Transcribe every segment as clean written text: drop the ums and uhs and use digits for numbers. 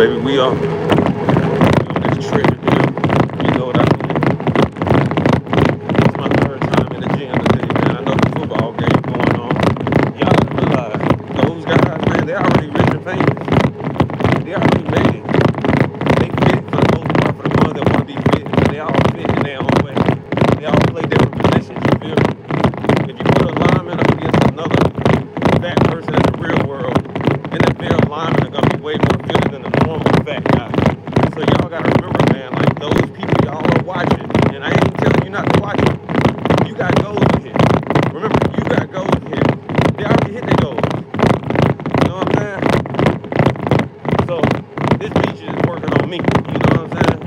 baby. We on this treasure deal. You know what I mean? It's my third time in the gym today, man. I know the football game going on. Y'all gotta realize those guys, man, they already rich and famous. They already made it. They fit for the most part for the ones that want to be fit. They all fit in their own way. They all play different positions. You feel me? If you put a lineman up against another fat person in the real world, NFL linemen are gonna be way more fitted than a normal fat guy. So y'all gotta remember, man, like those people y'all are watching, and I ain't telling you not to watch them. You got goals to hit. Remember, you got goals to hit. They already hit their goals. You know what I'm saying? So this beach is working on me. You know what I'm saying?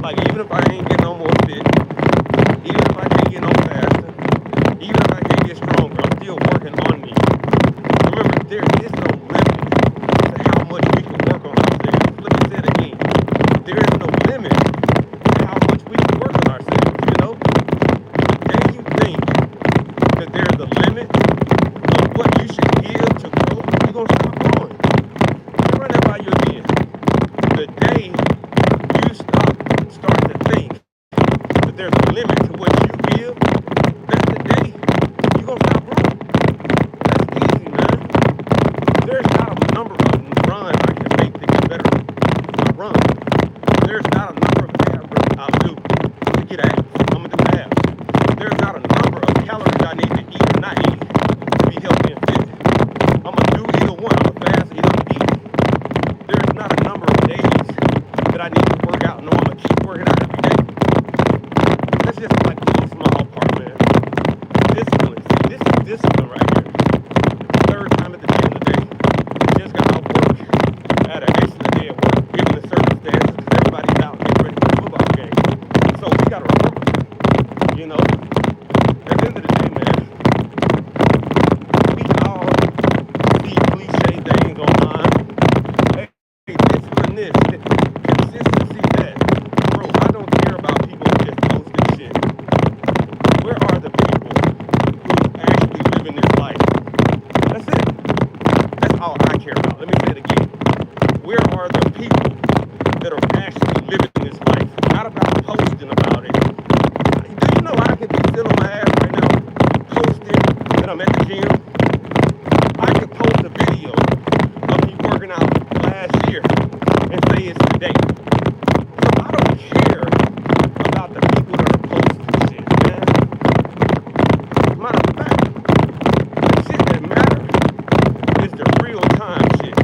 Like even if I ain't getting no more fit, even if I can't get no faster, even if I can't get stronger, I'm still working on me. Remember, there is no limit to how much we can work on ourselves. Let me say it again. There is no limit to how much we can work on ourselves, you know? And you think that there's a limit of what you should give to grow, you're going to stop growing. Run that by you again. The day you start to think that there's a limit to what you give, that's the day you're going to stop growing. That's easy, man. There's not a number of runs I can make to get better. I run. There's not a number of abs I'll do to get abs. I'm going to do abs. There's not a number of calories I need to eat or not eat to be healthy and fit. I'm going to do either one. I'm going to fast, either I'm going to eat. There's not a number of days that I need to work out. No, I'm going to keep working out every day. That's just like a little small part, man. Discipline. See, this is discipline right here. Third time at the gym today. Just got off work. I had an excellent day at work, given the circumstances, because everybody's out getting ready for the football game. So we got to remember, you know, at the end of the day, man, we all see cliche things online. Hey, discipline this, consistency that. Bro, I don't care about people who just posting shit. Where are the people who actually living this life? That's it. That's all I care about. Let me say it again. Where are the people that are actually living this life? Not about posting about it. Do you know I could be still on my ass right now posting that I'm at the gym? I could post a video of me working out last year and say it's today. So I don't care about the people that are posting shit, man. Matter of fact, the shit that matters is the real time shit.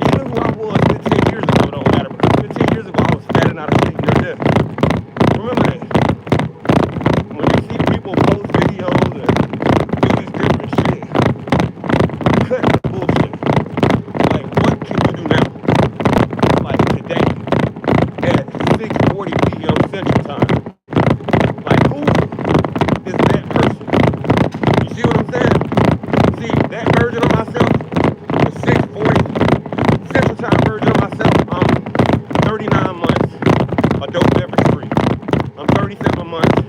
Even who I was 15 years ago don't matter, because 15 years ago I was fat and out of shape near death. Remember that. When you see people post videos and do this different shit, cut the bullshit. Like, what can you do now? Like today, at 6:40 p.m. Central Time. Like, who is that person? You see what I'm saying? See, that version of myself, the 6:40 Central Time version of myself, I'm 39 months adult beverage free. I'm 37 months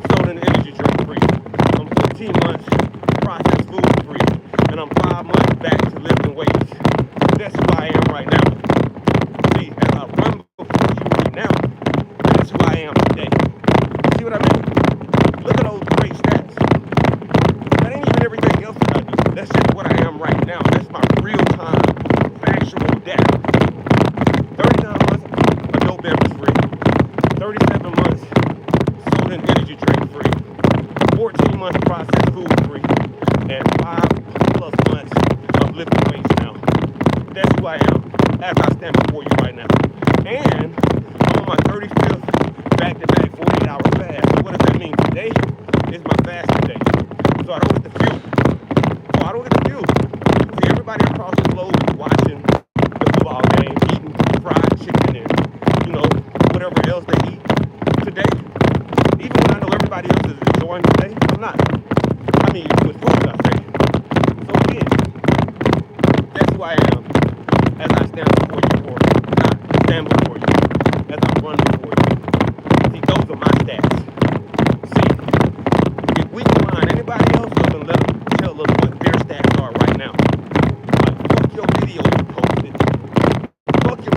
soda and energy drink free. I'm 15 months processed food free. And I'm 5 months back to lifting weights. That's who I am right now. See, as I run before you right now, that's who I am today. See what I mean? Look at those great stats. That ain't even everything else that I do. That's just what I am right now. That's my real-time, factual data. 39 months adult beverage free. 37 months soda and energy drink free. 14 months processed food free. And 5+ months of lifting weights now. That's who I am as I stand before you right now. And I'm on my 35th back-to-back 48-hour fast. So what does that mean? Today is my fasting day. So I don't get the fuel. See, everybody across the globe is watching the football game, eating fried chicken and, you know, whatever else they eat today. Even when I know everybody else is enjoying the day, I'm not. I mean, with food, I say. So again, that's who I am as I stand before you, or not stand before you, as I run before you. See, those are my stats. See, if we can line anybody else up and let them tell us what their stats are right now. Like, fuck your video you posted. Fuck your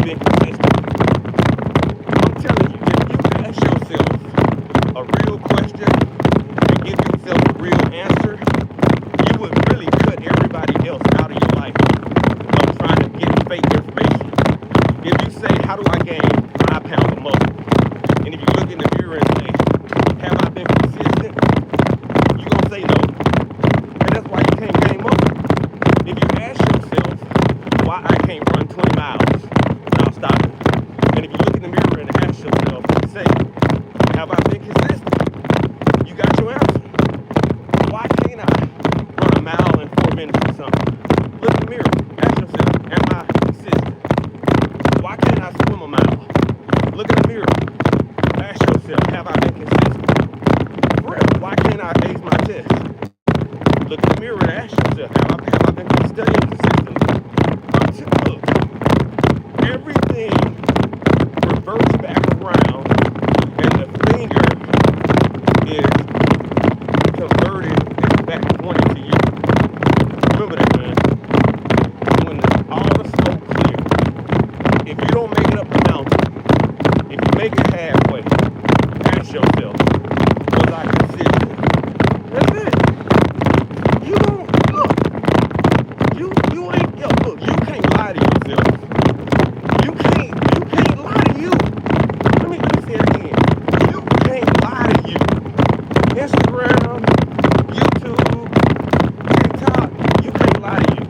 been consistent? I'm telling you, if you ask yourself a real question and give yourself a real answer, you would really cut everybody else out of your life of trying to get fake information. If you say, how do I gain 5 pounds of muscle? And if you look in the mirror and say, have I been consistent? You're going to say no. And that's why you can't gain muscle. If you ask yourself why I can't run 20 miles without stopping, and if you look in the mirror and ask yourself, say, have I been consistent? You got your answer. Why can't I run a mile in 4 minutes or something? Look in the mirror, ask yourself, am I consistent? Why can't I swim a mile? Look in the mirror, ask yourself, have I been consistent? For real, why can't I ace my test? Look in the mirror and ask yourself, have I been studying consistently? Look, everything reverts back around and the finger is converted and back pointing to you. Remember that, man. When all the smoke clears, if you don't make it up the mountain, if you make it halfway, ask yourself, was I consistent? That's it. You don't look. You ain't look. You can't lie to yourself. You can't lie to you. Let me say it again. You can't lie to you. Instagram, YouTube, TikTok, you can't lie to you.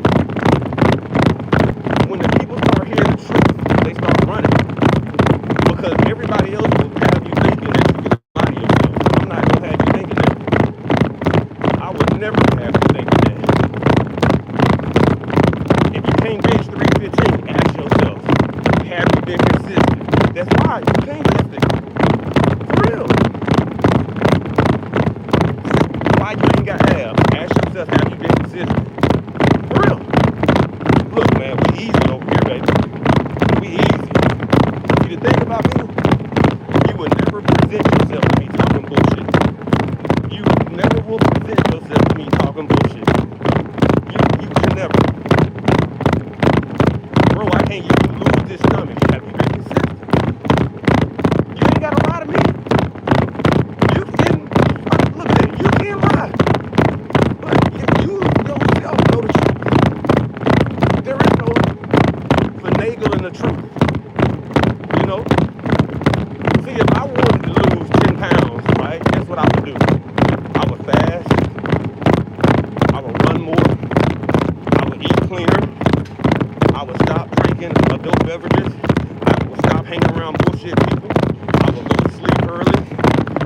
When the people start hearing the truth, they start running. Because everybody else will have you thinking that you can lie to yourself. I'm not gonna have you thinking that. I would never have you thinking that. If you can't reach 315, ask yourself, have you been consistent? That's why you can't lift it. For real. Why you ain't got abs? Ask yourself, have you been consistent? For real. Look, man, we easy over here, baby. We easy. See, the thing about me, you would never present yourself to me talking bullshit. You never will present yourself to me talking bullshit. You can never. Bro, I can't even lose this stomach. Have you been consistent? You ain't got to lie to me. You can, look at it, you can lie. But if you yourself know the truth, there is no finagling the truth. You know? See, if I wanted to lose 10 pounds, right, guess what I would do? I would fast. I would run more. I would eat cleaner. I would stop drinking adult beverages. I would stop hanging around bullshit people. I would go to sleep early.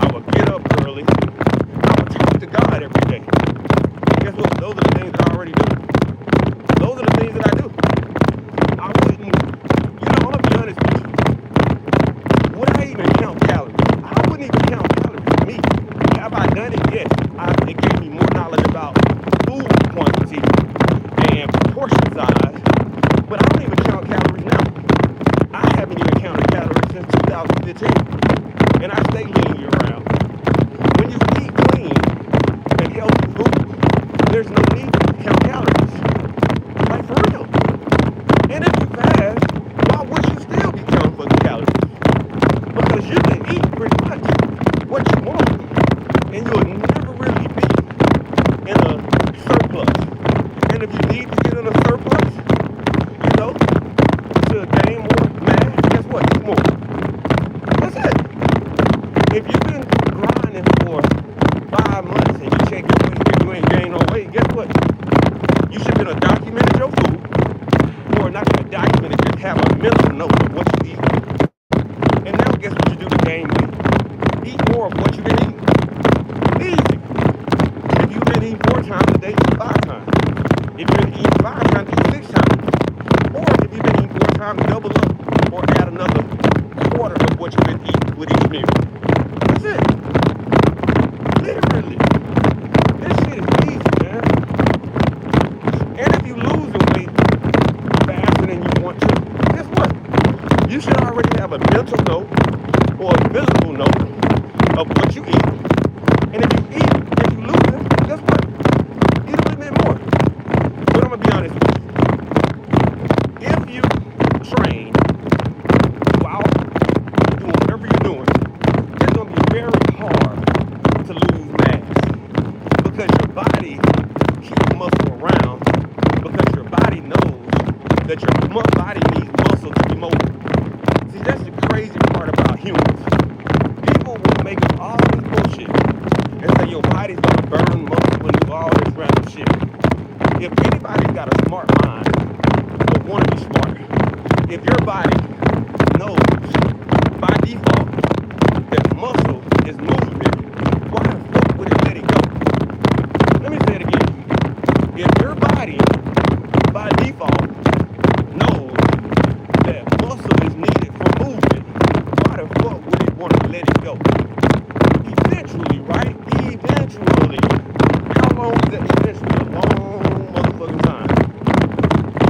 I would get up early. I would talk to God every day. Guess what? Those are the things that I already do. Those are the things that I do. I wouldn't, I'm going to be honest with you. Would I even count calories? I wouldn't even count calories. Me. Have I done it? Yes. It gave me more knowledge about food quantity and portion size. But I don't even count calories now. I haven't even counted calories since 2015. And I stay lean year round. When you eat clean and healthy food, there's no need to count calories. Like, for real. And if you fast, why would you still be counting for the calories? Because you can eat pretty much what you want. And you'll never really be in a surplus. And if you need to get in a surplus, to gain more mass, guess what? Eat more. That's it. If you've been grinding for 5 months and you check your weight and you ain't gained no weight, guess what? You should have been documented your food, or not even documented, just have a mental note of what you eat. And now guess what you do to gain weight? Eat more of what you've been eating. Easy. If you've been eating 4 times a day, eat 5 times. If you've been eating 5 times, eat 6 times. Or if you've been eating 4 times, double up or add another quarter of what you've been eating with each meal. That's it. Literally. This shit is easy, man. And if you losing weight faster than you want to, guess what? You should already have a mental note or a physical note of what you eat. And if you lose it, guess what? Eat a little bit more. But I'm going to be honest with you. If you train but your body needs muscle to be mobile. See, that's the crazy part about humans. People will make up all this bullshit and say your body's gonna burn muscle and do all this random shit. If anybody's got a smart mind or want to be smart, if your body knows by default that muscle is movement, why the fuck would it let it go? Let me say it again. If your body by default knows that muscle is needed for movement, why the fuck would it want to let it go? Eventually, right? Eventually. How long is that eventually? A long motherfucking time.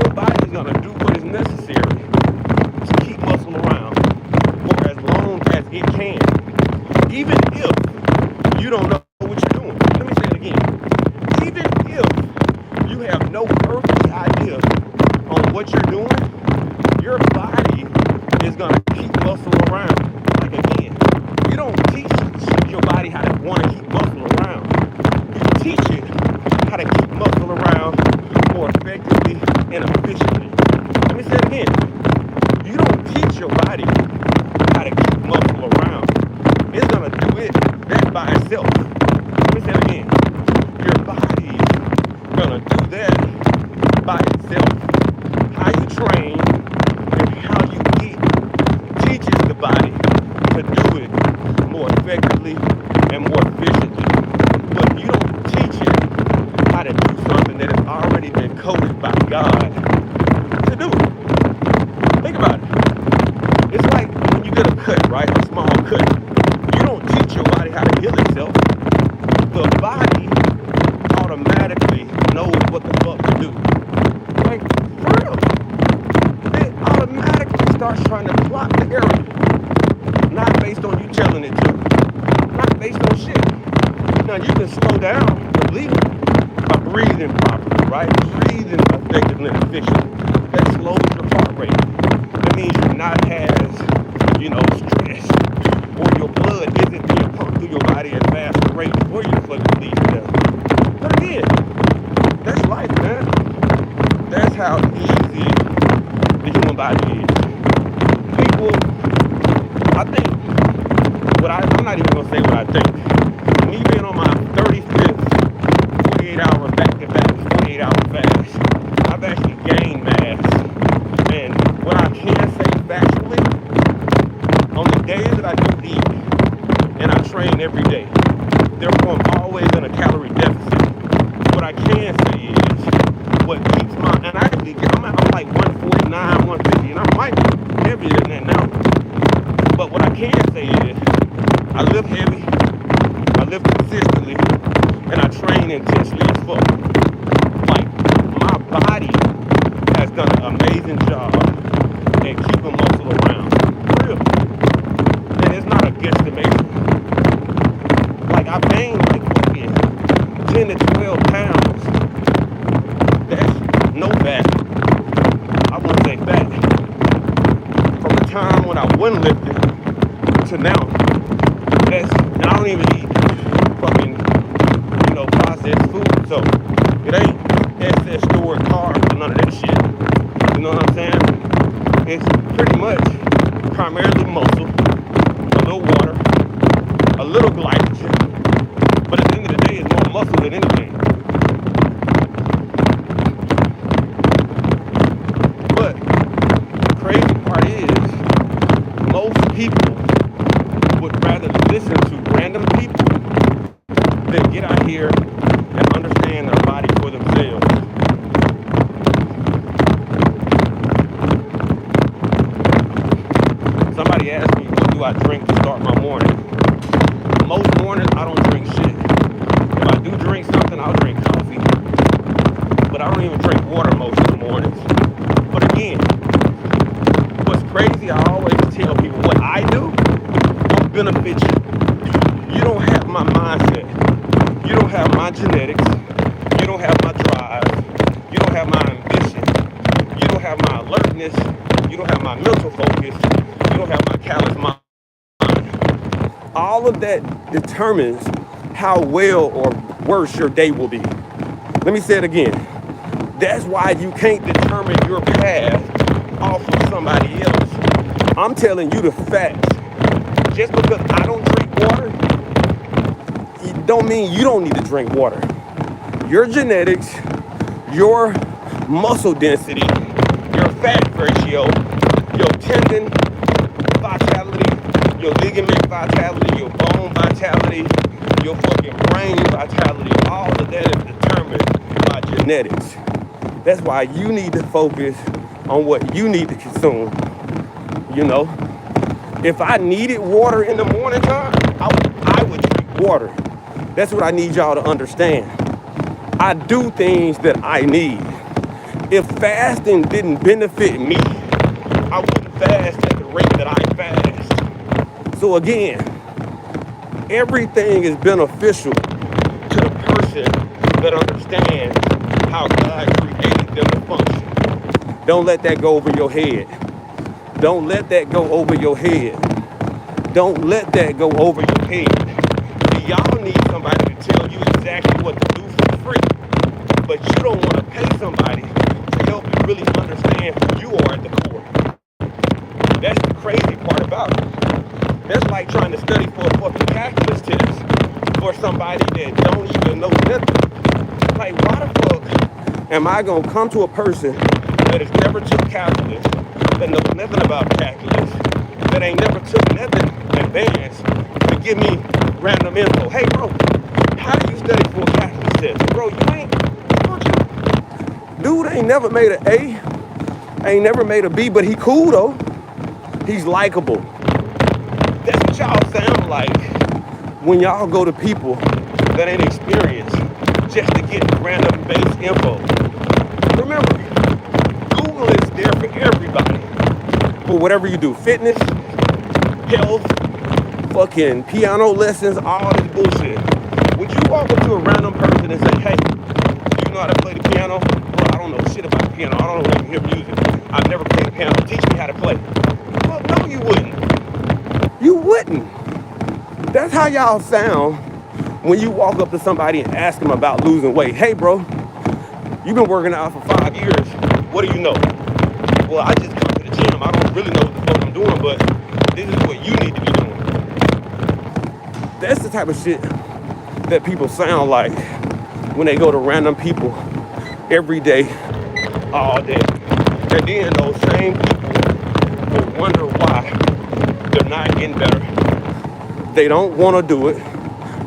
Your body is gonna do what is necessary to keep muscle around for as long as it can. Even if you don't know what you're doing. Let me say it again. Even if you have no earthly idea on what you're doing, your body is gonna keep muscle around. Like again, you don't teach your body how to want to keep muscle around. You teach it how to keep muscle around more effectively and efficiently. Let me say it again. You don't teach your body how to keep muscle around. It's gonna do that by itself. Let me say it again. Your body's gonna do that by itself. How you train and how you eat teaches the body to do it more effectively and more efficiently. But you don't teach it how to do something that has already been coded by God to do it. Think about it. It's like when you get a cut, right? A small cut. You don't teach your body how to heal itself. The body automatically knows what the fuck to do. Like, for real. It automatically starts trying to block the area. Not based on you telling it to. Not based on shit. Now, you can slow down the bleeding by breathing properly, right? Breathing effectively and efficiently. That slows your heart rate. That means you're not as, stressed. Or your blood isn't being pumped through your body at faster rate before you fucking bleed to death. But again, that's life, man. That's how easy the human body is. People, I think, I'm not even going to say what I think. Me being on my 35th 48-hour back-to-back 48-hour fast, I've actually gained mass. And what I can say factually, on the days that I do eat, and I train every day, therefore I'm always in a calorie deficit. What I can say is, what keeps I'm like 149, 150, and I might be heavier than that now. But what I can say is, I lift heavy, I lift consistently, and I train intensely as fuck. Like, my body has done an amazing job at keeping muscle around. For real. And it's not a guesstimation. Like, I gained like fucking 10 to 12 pounds. That's no fat. I wouldn't say fat. From the time when I wasn't lifting to now, and I don't even eat fucking, processed food, so it ain't excess stored carbs or none of that shit. You know what I'm saying? It's pretty much primarily muscle, a little water, a little glycogen, but at the end of the day, it's more muscle than anything. But the crazy part is, most people would rather listen to random people than get out here and understand their body for themselves. Somebody asked me, what do I drink to start my morning? Most mornings, I don't drink shit. If I do drink something, I'll drink coffee. But I don't even drink water most of the mornings. But again, what's crazy, I always tell people what I do won't benefit you. You don't have my mindset. You don't have my genetics. You don't have my drive. You don't have my ambition. You don't have my alertness. You don't have my mental focus. You don't have my callous mind. All of that determines how well or worse your day will be. Let me say it again. That's why you can't determine your path off of somebody else. I'm telling you the facts. Just because I don't drink water, it don't mean you don't need to drink water. Your genetics, your muscle density, your fat ratio, your tendon vitality, your ligament vitality, your bone vitality, your fucking brain vitality, all of that is determined by genetics. That's why you need to focus on what you need to consume. You know, if I needed water in the morning time, I would drink water. That's what I need y'all to understand. I do things that I need. If fasting didn't benefit me, I wouldn't fast at the rate that I fast. So again, everything is beneficial to the person that understands how God created them to function. Don't let that go over your head. Don't let that go over your head. Don't let that go over your head. Y'all need somebody to tell you exactly what to do for free. But you don't want to pay somebody to help you really understand who you are at the core. That's the crazy part about it. That's like trying to study for a fucking calculus test for somebody that don't even know nothing. Like, why the fuck am I gonna come to a person that has never took calculus, that knows nothing about calculus, that ain't never took nothing advanced, to give me random info? Hey bro, how do you study for a calculus test? Bro, you ain't, dude ain't never made an A, ain't never made a B, but he cool though. He's likable. That's what y'all sound like when y'all go to people that ain't experienced just to get random base info. Remember, Google is there for everybody. For whatever you do, fitness, health, fucking piano lessons, all this bullshit. When you walk up to a random person and say, hey, do you know how to play the piano? Bro, I don't know shit about the piano. I don't even hear music. I've never played the piano. Teach me how to play. Well, no, you wouldn't. You wouldn't. That's how y'all sound when you walk up to somebody and ask them about losing weight. Hey, bro, you've been working out for 5 years. What do you know? Well, I just come to the gym. I don't really know what the fuck I'm doing, but this is what you need to be doing. That's the type of shit that people sound like when they go to random people every day, all day. And then those same people will wonder why they're not getting better. They don't want to do it.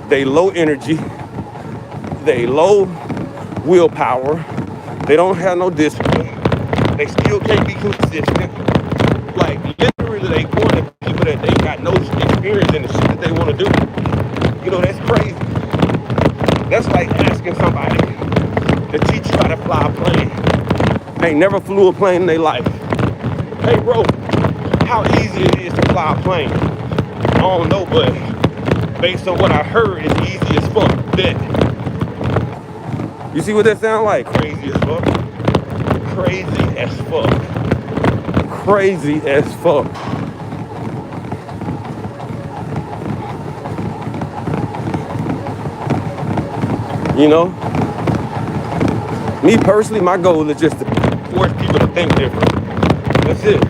They low energy. They low willpower. They don't have no discipline. They still can't be consistent. Like, literally, they going to people that they got no experience in the shit that they want to do. You know, that's crazy. That's like asking somebody to teach you how to fly a plane. Ain't never flew a plane in their life. Hey, bro, how easy it is to fly a plane? I don't know, but based on what I heard, it's easy as fuck. Bet. You see what that sound like? Crazy as fuck. Crazy as fuck. Crazy as fuck. You know? Me personally, my goal is just to force people to think different. That's it.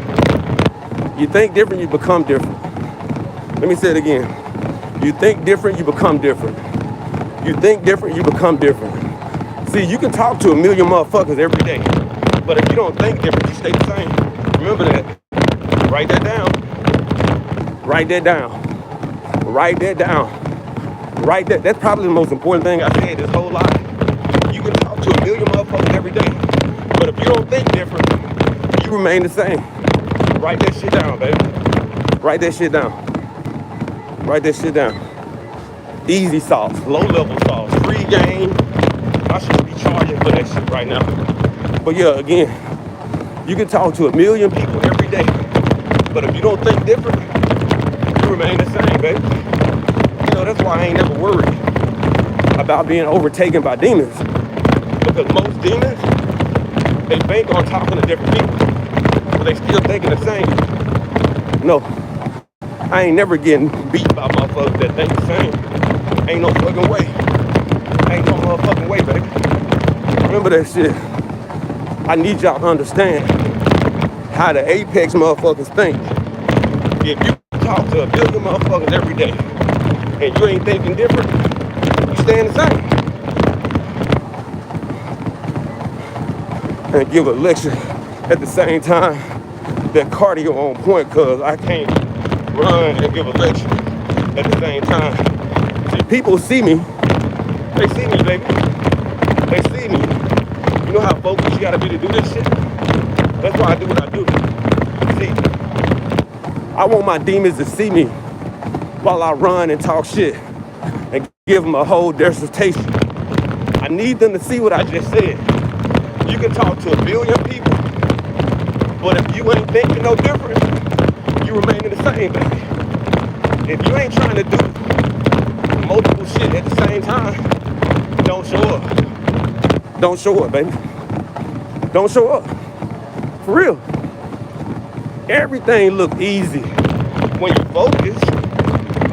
You think different, you become different. Let me say it again. You think different, you become different. You think different, you become different. See, you can talk to a million motherfuckers every day, but if you don't think different, you stay the same. Remember that. Write that down. Write that down. Write that down. Write that. That's probably the most important thing I said this whole life. You can talk to a million motherfuckers every day, but if you don't think different, you remain the same. Write that shit down, baby. Write that shit down. Write that shit down. Easy sauce, low level sauce, free game. I should be charging for that shit right now. But yeah, again, you can talk to a million people every day, but if you don't think different, you remain the same, baby. You know, that's why I ain't never worried about being overtaken by demons. Because most demons, they bank on talking to different people, but they still thinking the same. No, I ain't never getting beat by motherfuckers that think the same. Ain't no fucking way. Ain't no motherfucking way, baby. Remember that shit. I need y'all to understand how the apex motherfuckers think. If you talk to a billion motherfuckers every day and you ain't thinking different, you staying the same. And give a lecture at the same time that cardio on point, cause I can't run and give a lecture at the same time. See, people see me. They see me, baby. They see me. You know how focused you gotta be to do this shit? That's why I do what I do. See, I want my demons to see me while I run and talk shit and give them a whole dissertation. I need them to see what I just said. You can talk to a billion people, but if you ain't thinking no different, you remain the same, baby. If you ain't trying to do multiple shit at the same time, don't show up. Don't show up, baby. Don't show up. For real. Everything look easy when you're focused.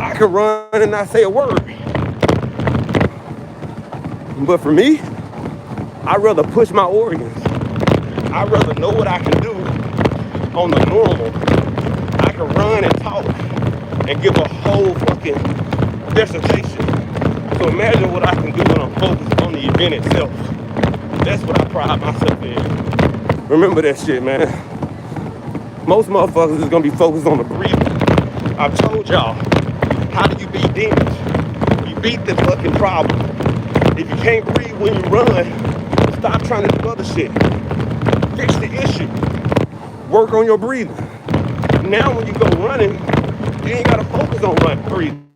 I can run and not say a word. But for me, I'd rather push my organs. I'd rather know what I can do on the normal. I can run and talk and give a whole fucking dissertation. So imagine what I can do when I'm focused on the event itself. That's what I pride myself in. Remember that shit, man. Most motherfuckers is gonna be focused on the breathing. I've told y'all, how do you beat demons? You beat the fucking problem. If you can't breathe when you run, stop trying to do other shit. Fix the issue. Work on your breathing. Now when you go running, you ain't gotta focus on breathing.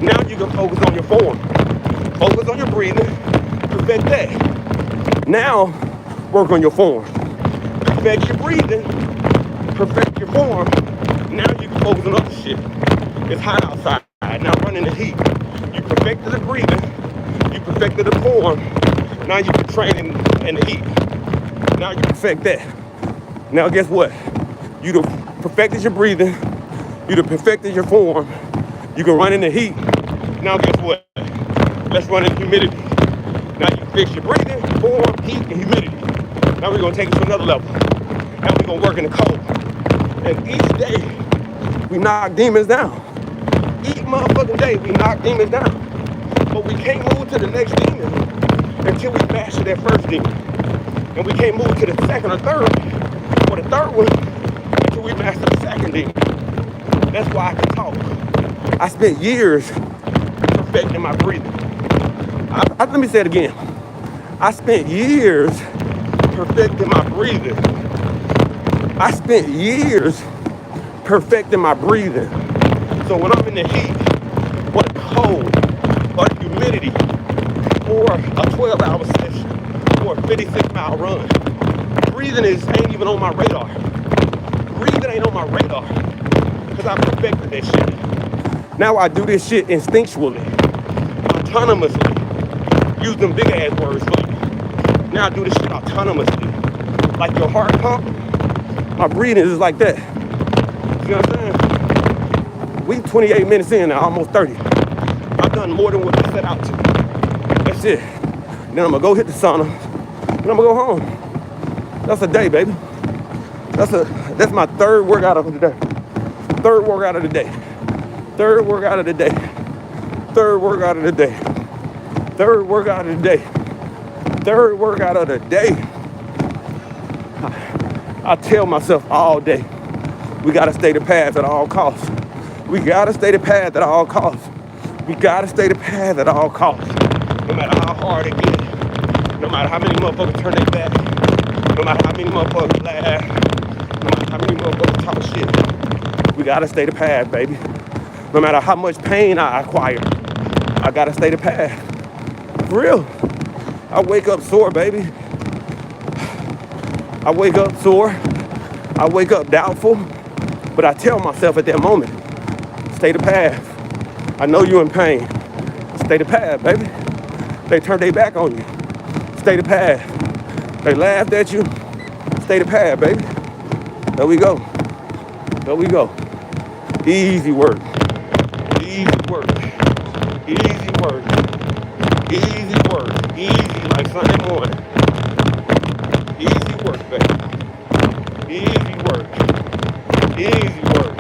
Now you can focus on your form. Focus on your breathing, perfect that. Now, work on your form. Perfect your breathing, perfect your form. Now you can focus on other shit. It's hot outside. Now run in the heat. You perfected the breathing, you perfected the form. Now you can train in the heat. Now you perfect that. Now guess what? You done perfected your breathing, you done perfected your form. You can run in the heat. Now guess what? Let's run in humidity. Now you fix your breathing, form, heat, and humidity. Now we're gonna take it to another level. Now we're gonna work in the cold. And each day, we knock demons down. Each motherfucking day, we knock demons down. But we can't move to the next demon until we master that first demon. And we can't move to the second or third, or the third one, until we master the second demon. That's why I can talk. I spent years perfecting my breathing. Let me say it again. I spent years perfecting my breathing. I spent years perfecting my breathing. So when I'm in the heat, or the cold, or the humidity, or a 12-hour session, or a 56-mile run, breathing ain't even on my radar. Breathing ain't on my radar, because I perfected that shit. Now I do this shit instinctually, autonomously. Use them big ass words for you. Now I do this shit autonomously. Like your heart pump, my breathing is like that. You know what I'm saying? We 28 minutes in now, almost 30. I've done more than what I set out to. That's it. Then I'm gonna go hit the sauna. Then I'm gonna go home. That's a day, baby. That's my third workout of the day. Third workout of the day. Third workout of the day. Third workout of the day. Third workout of the day. Third workout of the day. I tell myself all day, we gotta stay the path at all costs. We gotta stay the path at all costs. We gotta stay the path at all costs. No matter how hard it gets. No matter how many motherfuckers turn their back. No matter how many motherfuckers laugh. No matter how many motherfuckers talk shit. We gotta stay the path, baby. No matter how much pain I acquire, I gotta stay the path. For real. I wake up sore, baby. I wake up sore. I wake up doubtful. But I tell myself at that moment, stay the path. I know you're in pain. Stay the path, baby. They turned their back on you. Stay the path. They laughed at you. Stay the path, baby. There we go. There we go. Easy work. Easy work. Easy work. Easy work. Easy like Sunday morning. Easy baby. Easy work. Easy work.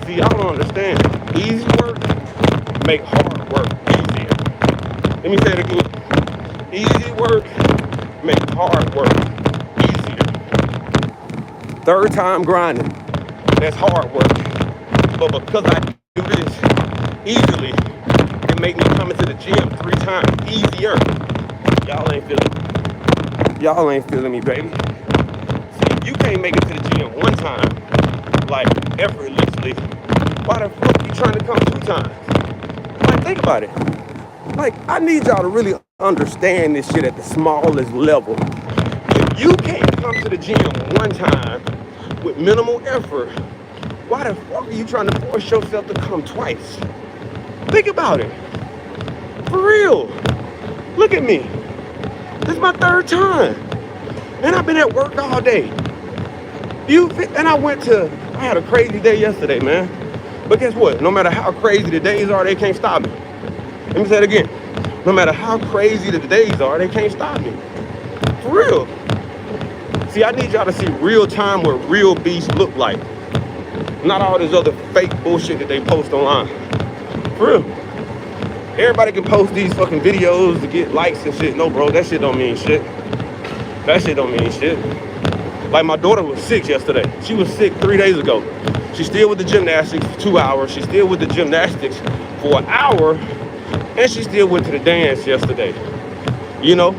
See, y'all don't understand. Easy work make hard work easier. Let me say it again. Easy work make hard work easier. Third time grinding, that's hard work. But because I do this easily, it make me come into the gym 3 times easier. Y'all ain't feeling me, baby. See, you can't make it to the gym 1 time, like effortlessly. Why the fuck you trying to come 2 times? Like, think about it. Like, I need y'all to really understand this shit at the smallest level. If you can't come to the gym 1 time with minimal effort, why the fuck are you trying to force yourself to come twice? Think about it. For real. Look at me. This is my 3rd time. And I've been at work all day. And I had a crazy day yesterday, man. But guess what? No matter how crazy the days are, they can't stop me. Let me say it again. No matter how crazy the days are, they can't stop me. For real. See, I need y'all to see real time what real beasts look like. Not all this other fake bullshit that they post online. For real. Everybody can post these fucking videos to get likes and shit. No, bro, that shit don't mean shit. That shit don't mean shit. Like, my daughter was sick yesterday. She was sick 3 days ago. She's still with the gymnastics for 2 hours. She's still with the gymnastics for 1 hour. And she still went to the dance yesterday. You know?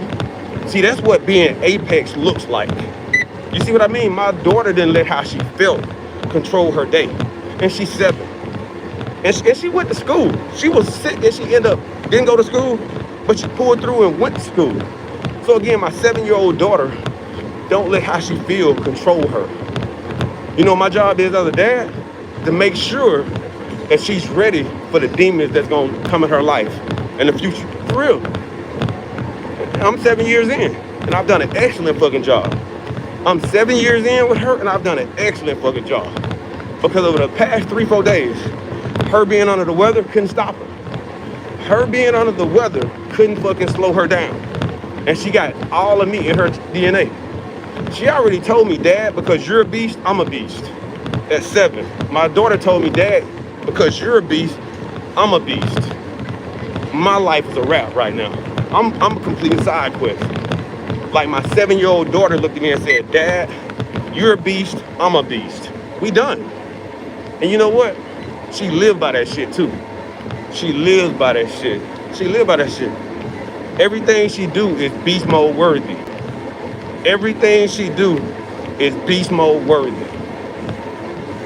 See, that's what being Apex looks like. You see what I mean? My daughter didn't let how she felt control her day. And she's 7. And she went to school. She was sick and she didn't go to school, but she pulled through and went to school. So again, my 7-year-old daughter, don't let how she feel control her. You know, my job is as a dad to make sure that she's ready for the demons that's gonna come in her life in the future. For real. I'm 7 years in and I've done an excellent fucking job. I'm 7 years in with her and I've done an excellent fucking job. Because over the past 3-4 days, her being under the weather couldn't stop her. Her being under the weather couldn't fucking slow her down. And she got all of me in her DNA. She already told me, Dad, because you're a beast, I'm a beast. At 7. My daughter told me, Dad, because you're a beast, I'm a beast. My life is a wrap right now. I'm a complete side quest. Like, my 7-year-old daughter looked at me and said, Dad, you're a beast, I'm a beast. We done. And you know what? She lived by that shit too. She lives by that shit. She lives by that shit. Everything she do is beast mode worthy. Everything she do is beast mode worthy.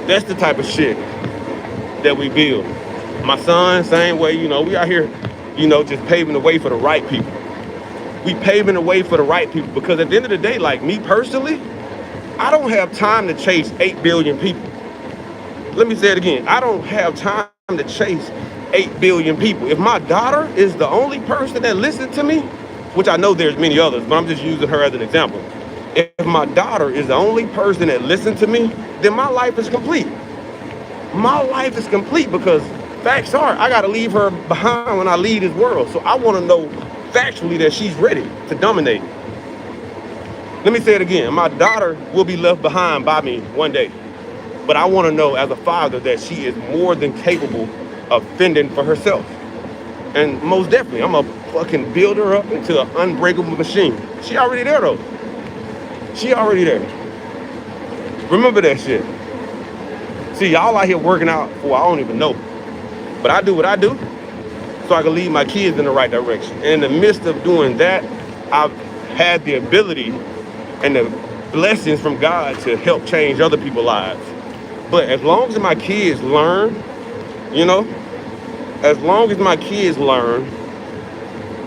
That's the type of shit that we build. My son, same way, you know, we out here, you know, just paving the way for the right people. We paving the way for the right people because at the end of the day, like me personally, I don't have time to chase 8 billion people. Let me say it again. I don't have time to chase 8 billion people. If my daughter is the only person that listens to me, which I know there's many others, but I'm just using her as an example. If my daughter is the only person that listens to me, then my life is complete. My life is complete because facts are, I gotta leave her behind when I leave this world. So I wanna know factually that she's ready to dominate. Let me say it again. My daughter will be left behind by me one day. But I want to know as a father that she is more than capable of fending for herself. And most definitely, I'm going to fucking build her up into an unbreakable machine. She already there, though. She already there. Remember that shit. See, y'all out here working out for I don't even know. But I do what I do so I can lead my kids in the right direction. And in the midst of doing that, I've had the ability and the blessings from God to help change other people's lives. But as long as my kids learn, you know, as long as my kids learn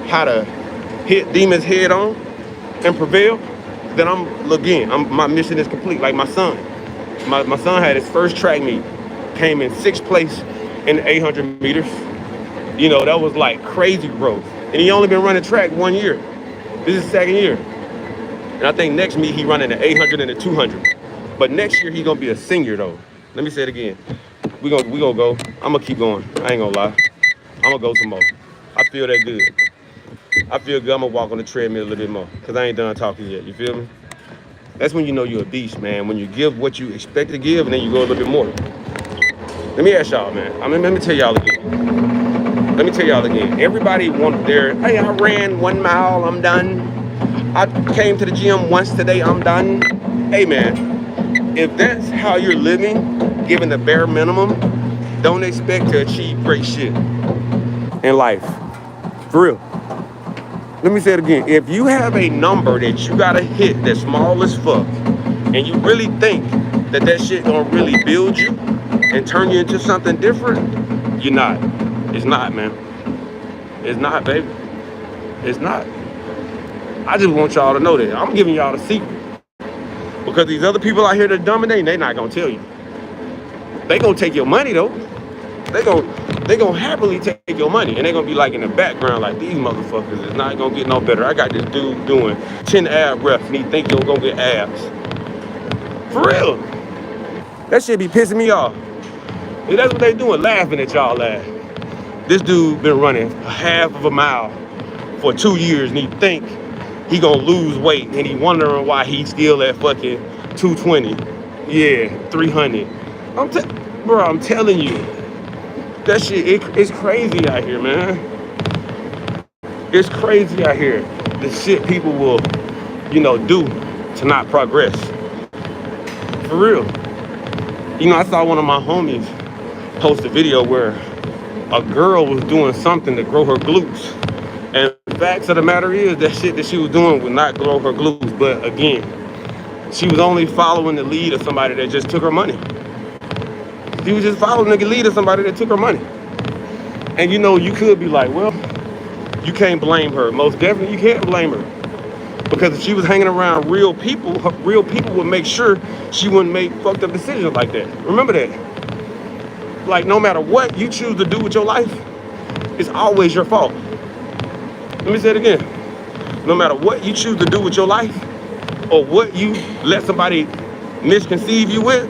how to hit demons head on and prevail, then my mission is complete. Like my son. My son had his first track meet, came in 6th place in the 800 meters. You know, that was like crazy growth. And he only been running track 1 year. This is 2nd year. And I think next meet he running the 800 and the 200. But next year he gonna be a senior though. Let me say it again. We gonna go. I'm gonna keep going. I ain't gonna lie. I'm gonna go some more. I feel that good. I feel good. I'm gonna walk on the treadmill a little bit more because I ain't done talking yet. You feel me? That's when you know you're a beast, man. When you give what you expect to give and then you go a little bit more. Let me ask y'all, man. Let me tell y'all again. Let me tell y'all again. Everybody wants their, hey, I ran 1 mile, I'm done. I came to the gym once today, I'm done. Hey, man, if that's how you're living, given the bare minimum, don't expect to achieve great shit in life. For real. Let me say it again. If you have a number that you gotta hit that's small as fuck, and you really think that that shit gonna really build you and turn you into something different, you're not. It's not, man. It's not, baby. It's not. I just want y'all to know that. I'm giving y'all the secret. Because these other people out here that dominate, they not gonna tell you. They gonna take your money though. They gonna happily take your money, and they gonna be like in the background, like these motherfuckers is not gonna get no better. I got this dude doing 10 ab reps, and he think you're gonna get abs. For real. That shit be pissing me off. And that's what they doing, laughing at y'all laugh. This dude been running a half of a mile for 2 years, and he think he gonna lose weight, and he wondering why he's still at fucking 220. Yeah, 300. Bro, I'm telling you. That shit, it's crazy out here, man. It's crazy out here. The shit people will, do to not progress. For real. I saw one of my homies post a video where a girl was doing something to grow her glutes. And the facts of the matter is that shit that she was doing would not grow her glutes. But again, she was only following the lead of somebody that just took her money. She was just following the lead of somebody that took her money. And you could be like, well, you can't blame her. Most definitely you can't blame her. Because if she was hanging around real people would make sure she wouldn't make fucked up decisions like that. Remember that. Like, no matter what you choose to do with your life, it's always your fault. Let me say it again. No matter what you choose to do with your life, or what you let somebody misconceive you with,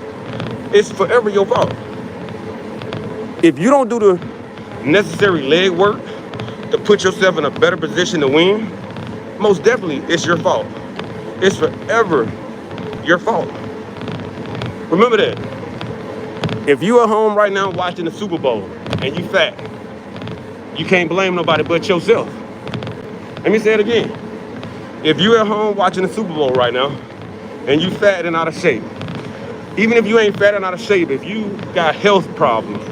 it's forever your fault. If you don't do the necessary leg work to put yourself in a better position to win, most definitely it's your fault. It's forever your fault. Remember that. If you at home right now watching the Super Bowl and you fat, you can't blame nobody but yourself. Let me say it again. If you at home watching the Super Bowl right now and you fat and out of shape, even if you ain't fat and out of shape, if you got health problems,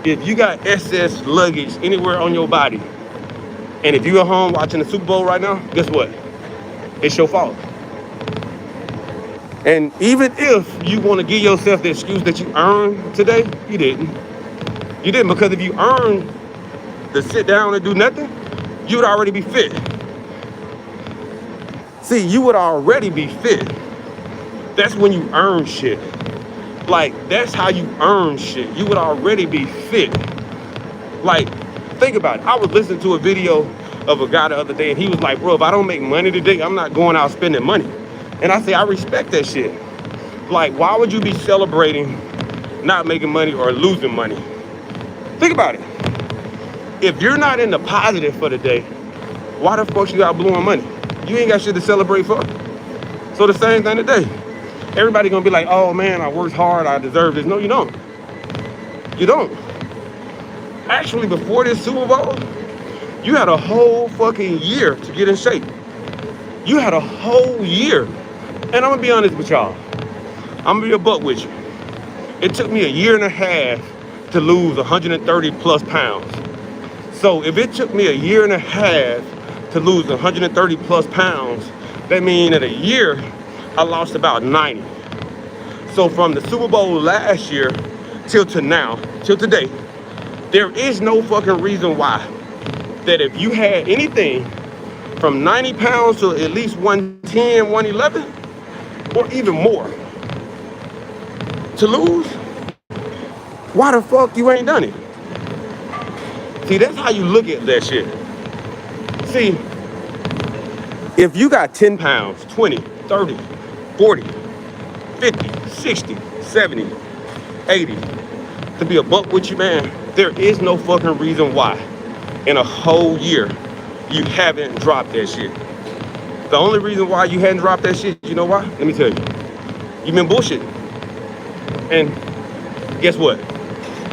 if you got excess luggage anywhere on your body, and if you at home watching the Super Bowl right now, guess what? It's your fault. And even if you want to give yourself the excuse that you earned today, you didn't. You didn't, because if you earned to sit down and do nothing, you would already be fit. See, you would already be fit. That's when you earn shit. Like, that's how you earn shit. You would already be fit. Like, think about it. I was listening to a video of a guy the other day, and he was like, bro, if I don't make money today, I'm not going out spending money. And I say, I respect that shit. Like, why would you be celebrating not making money or losing money? Think about it. If you're not in the positive for the day, why the fuck you out blowing money? You ain't got shit to celebrate for. So the same thing today. Everybody gonna be like, oh man, I worked hard, I deserve this. No, you don't. You don't. Actually, before this Super Bowl, you had a whole fucking year to get in shape. You had a whole year. And I'm gonna be honest with y'all. I'm gonna be a buck with you. It took me a year and a half to lose 130 plus pounds. So if it took me a year and a half to lose 130 plus pounds, that means in a year, I lost about 90. So from the Super Bowl last year till to now, till today, there is no fucking reason why that if you had anything from 90 pounds to at least 110, 111, or even more to lose, why the fuck you ain't done it? See, that's how you look at that shit. See, if you got 10 pounds, 20, 30, 40, 50, 60, 70, 80, to be a buck with you, man, there is no fucking reason why in a whole year you haven't dropped that shit. The only reason why you hadn't dropped that shit, you know why? Let me tell you. You've been bullshitting. And guess what?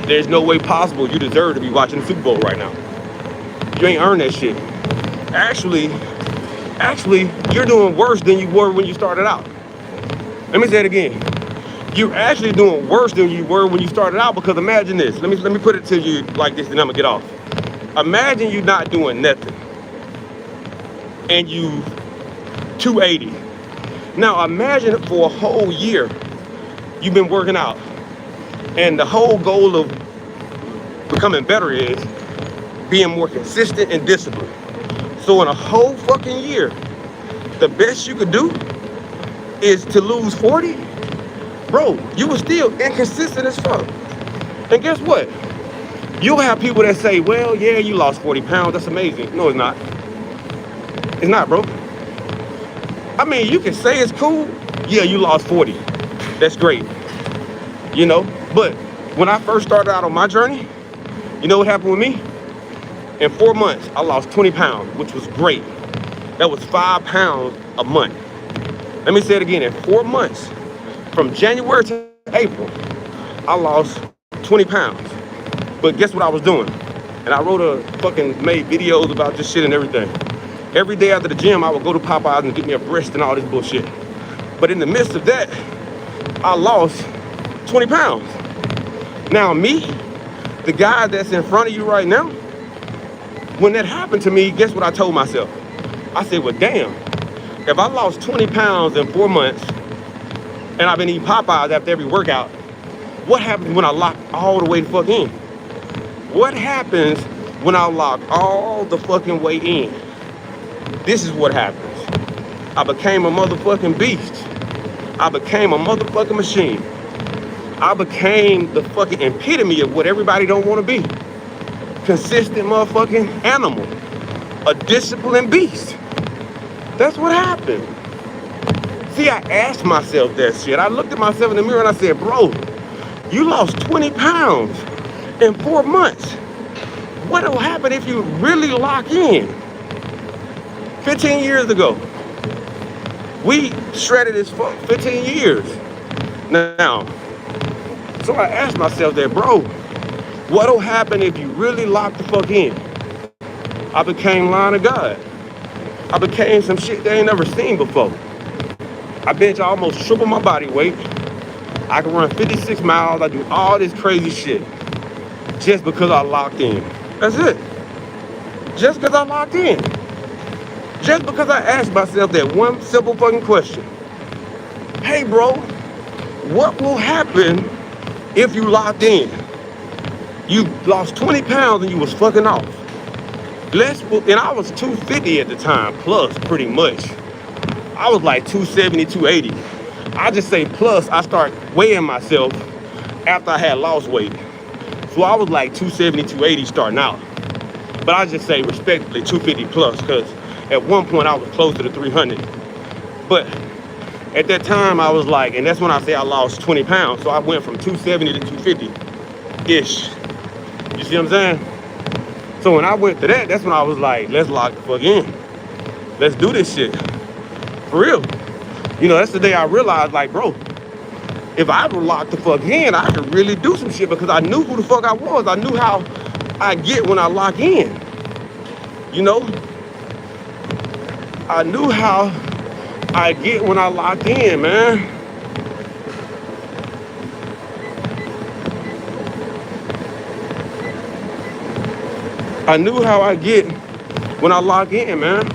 There's no way possible you deserve to be watching the Super Bowl right now. You ain't earned that shit. Actually, you're doing worse than you were when you started out. Let me say it again. You're actually doing worse than you were when you started out, because imagine this. Let me put it to you like this, and I'm gonna get off. Imagine you not doing nothing and you 280. Now imagine for a whole year you've been working out, and the whole goal of becoming better is being more consistent and disciplined. So in a whole fucking year, the best you could do is to lose 40? Bro, you were still inconsistent as fuck. And guess what? You'll have people that say, well, yeah, you lost 40 pounds. That's amazing. No, it's not. It's not, bro. I mean, you can say it's cool. Yeah, you lost 40. That's great. You know, but when I first started out on my journey, you know what happened with me? In 4 months, I lost 20 pounds, which was great. That was 5 pounds a month. Let me say it again. In 4 months, from January to April, I lost 20 pounds. But guess what I was doing? And I made videos about this shit and everything. Every day after the gym, I would go to Popeyes and get me a breast and all this bullshit. But in the midst of that, I lost 20 pounds. Now me, the guy that's in front of you right now, when that happened to me, guess what I told myself? I said, well, damn, if I lost 20 pounds in 4 months and I've been eating Popeyes after every workout, what happens when I lock all the way the fuck in? What happens when I lock all the fucking way in? This is what happens. I became a motherfucking beast. I became a motherfucking machine. I became the fucking epitome of what everybody don't want to be. Consistent motherfucking animal. A disciplined beast. That's what happened. See, I asked myself that shit. I looked at myself in the mirror and I said, bro, you lost 20 pounds in 4 months. What will happen if you really lock in? 15 years ago, we shredded as fuck. 15 years. Now, so I asked myself that, bro, what'll happen if you really lock the fuck in? I became line of God. I became some shit they ain't never seen before. I bench almost triple my body weight. I can run 56 miles. I do all this crazy shit just because I locked in. That's it. Just because I locked in. Just because I asked myself that one simple fucking question. Hey, bro, what will happen if you locked in? You lost 20 pounds and you was fucking off. And I was 250 at the time, plus pretty much. I was like 270, 280. I just say plus, I start weighing myself after I had lost weight. So I was like 270, 280 starting out. But I just say respectfully 250 plus, because at one point I was closer to 300. But at that time I was like, and that's when I say I lost 20 pounds. So I went from 270 to 250-ish. You see what I'm saying? So when I went to that, that's when I was like, let's lock the fuck in. Let's do this shit. For real. You know, that's the day I realized, like, bro, if I ever locked the fuck in, I could really do some shit, because I knew who the fuck I was. I knew how I get when I lock in. You know? I knew how I get when I locked in, man. I knew how I get when I lock in, man.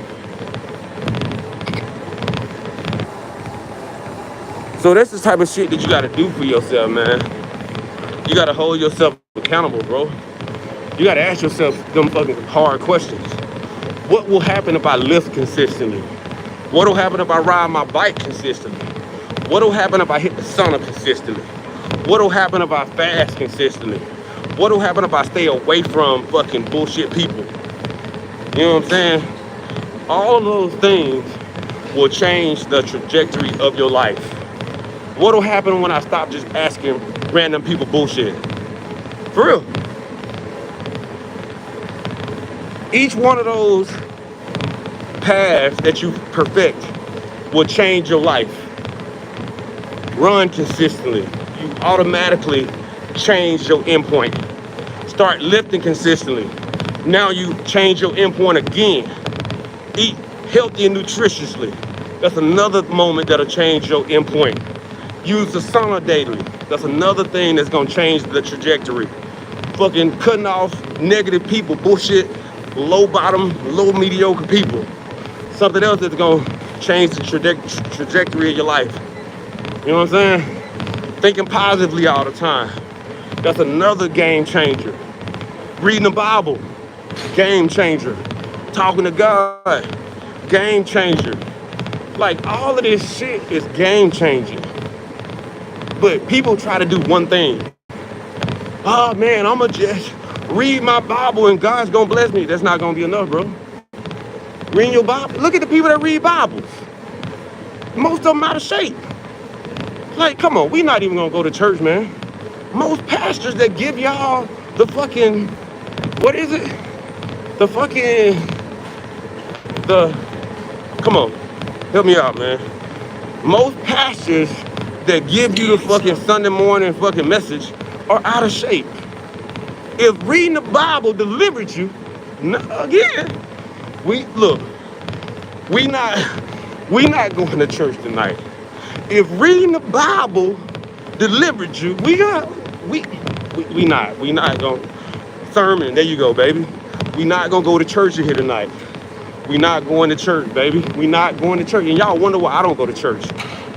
So that's the type of shit that you gotta do for yourself, man. You gotta hold yourself accountable, bro. You gotta ask yourself them fucking hard questions. What will happen if I lift consistently? What will happen if I ride my bike consistently? What will happen if I hit the sauna consistently? What will happen if I fast consistently? What will happen if I stay away from fucking bullshit people? You know what I'm saying? All of those things will change the trajectory of your life. What will happen when I stop just asking random people bullshit? For real. Each one of those path that you perfect will change your life. Run consistently. You automatically change your endpoint. Start lifting consistently. Now you change your endpoint again. Eat healthy and nutritiously. That's another moment that'll change your endpoint. Use the sauna daily. That's another thing that's gonna change the trajectory. Fucking cutting off negative people, bullshit, low bottom, low mediocre people. Something else that's gonna change the trajectory of your life. You know what I'm saying? Thinking positively all the time. That's another game changer. Reading the Bible, game changer. Talking to God, game changer. Like, all of this shit is game changing. But people try to do one thing. Oh man, I'ma just read my Bible and God's gonna bless me. That's not gonna be enough, bro. Reading your Bible. Look at the people that read Bibles. Most of them out of shape. Like, come on, we not even gonna go to church, man. Most pastors that give y'all the fucking, what is it? Come on, help me out, man. Most pastors that give you the fucking Sunday morning fucking message are out of shape. If reading the Bible delivered you, again, we not going to church tonight. If reading the Bible delivered you, we not going. Sermon, there you go, baby. We not gonna go to church in here tonight. We not going to church, baby. We not going to church. And y'all wonder why I don't go to church.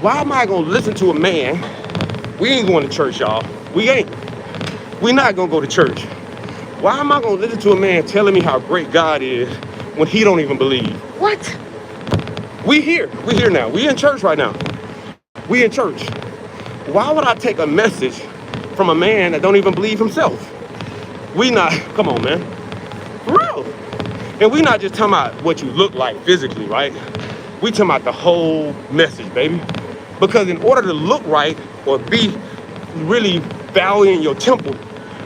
Why am I gonna listen to a man? We ain't going to church, y'all. We ain't. We not gonna go to church. Why am I gonna listen to a man telling me how great God is when he don't even believe? What? We here now. We in church right now. We in church. Why would I take a message from a man that don't even believe himself? We not, come on, man. For real. And we not just talking about what you look like physically, right? We talking about the whole message, baby. Because in order to look right or be really valuing your temple,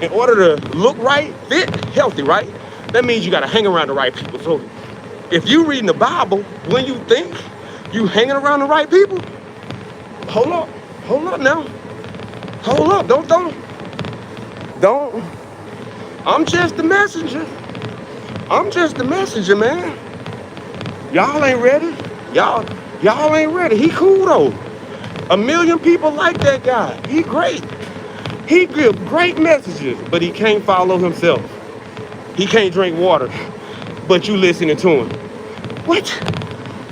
in order to look right, fit, healthy, right? That means you got to hang around the right people. So if you reading the Bible, when you think you hanging around the right people, hold up now. Hold up, don't. I'm just the messenger. I'm just the messenger, man. Y'all ain't ready. Y'all ain't ready. He cool though. 1 million people like that guy. He great. He give great messages, but he can't follow himself. He can't drink water, but you listening to him. What?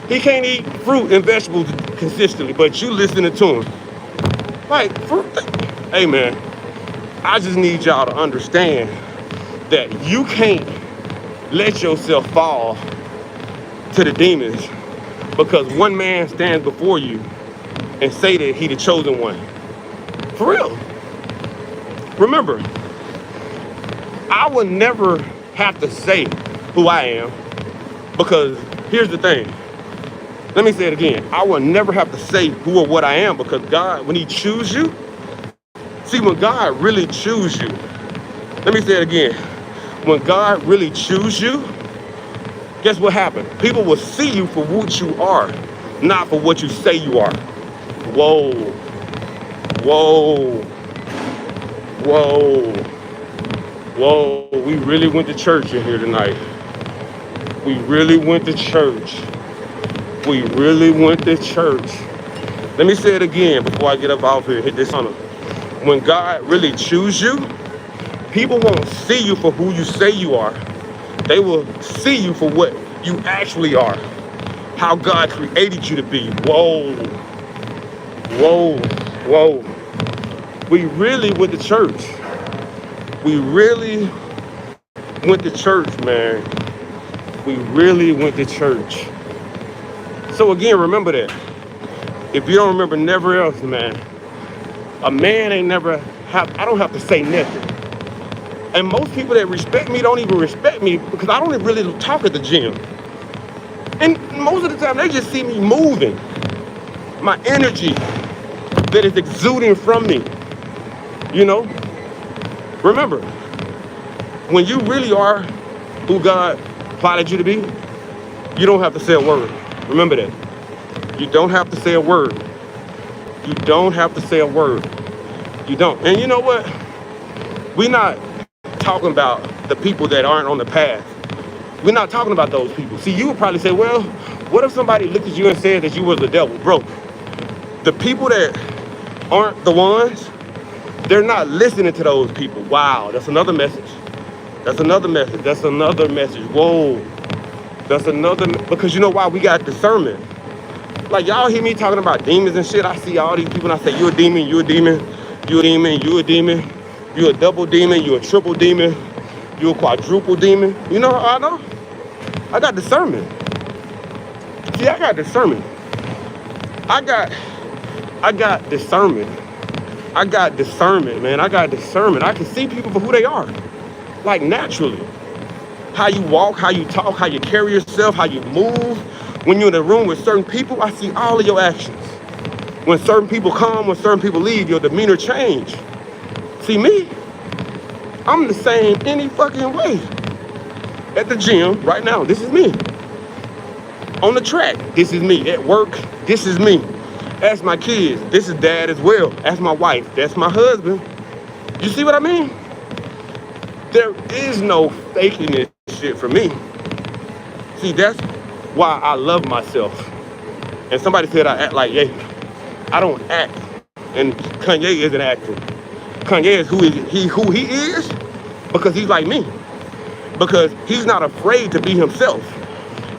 He can't eat fruit and vegetables consistently, but you listening to him. Like, hey man, I just need y'all to understand that you can't let yourself fall to the demons because one man stands before you and say that he the chosen one. For real. Remember, I will never have to say who I am because here's the thing. Let me say it again. I will never have to say who or what I am because God, when he choose you, see, when God really choose you, let me say it again. When God really choose you, guess what happened? People will see you for what you are, not for what you say you are. Whoa. We really went to church in here tonight. We really went to church. Let me say it again before I get up off here, hit this on them. When God really choose you, people won't see you for who you say you are. They will see you for what you actually are. How God created you to be. Whoa. We really went to church. Man. We really went to church. So again, remember that. If you don't remember never else, man, a man ain't never I don't have to say nothing. And most people that respect me don't even respect me because I don't really talk at the gym. And most of the time, they just see me moving. My energy that is exuding from me, you know? Remember, when you really are who God plotted you to be, You don't have to say a word. Remember that. You don't have to say a word. You don't have to say a word. You don't. And you know what? We're not talking about the people that aren't on the path. We're not talking about those people. See, you would probably say, well, what if somebody looked at you and said that you was the devil? Bro, the people that aren't the ones, they're not listening to those people. Wow, that's another message. That's another message. That's another message. Whoa. That's another, because you know why? We got discernment. Like, y'all hear me talking about demons and shit. I see all these people and I say, you a demon, you a demon, you a demon, you a demon, you a double demon, you a triple demon, you a quadruple demon. You know how I know? I got discernment. See, I got discernment. I got discernment. I got discernment, man. I got discernment. I can see people for who they are. Like, naturally. How you walk, how you talk, how you carry yourself, how you move. When you're in a room with certain people, I see all of your actions. When certain people come, when certain people leave, your demeanor change. See me? I'm the same any fucking way. At the gym, right now, this is me. On the track, this is me. At work, this is me. Ask my kids, this is dad as well. Ask my wife, that's my husband. You see what I mean? There is no faking this shit for me. See, that's why I love myself. And somebody said I act like, yeah, I don't act. And Kanye isn't acting. Kanye is who he is because he's like me. Because he's not afraid to be himself.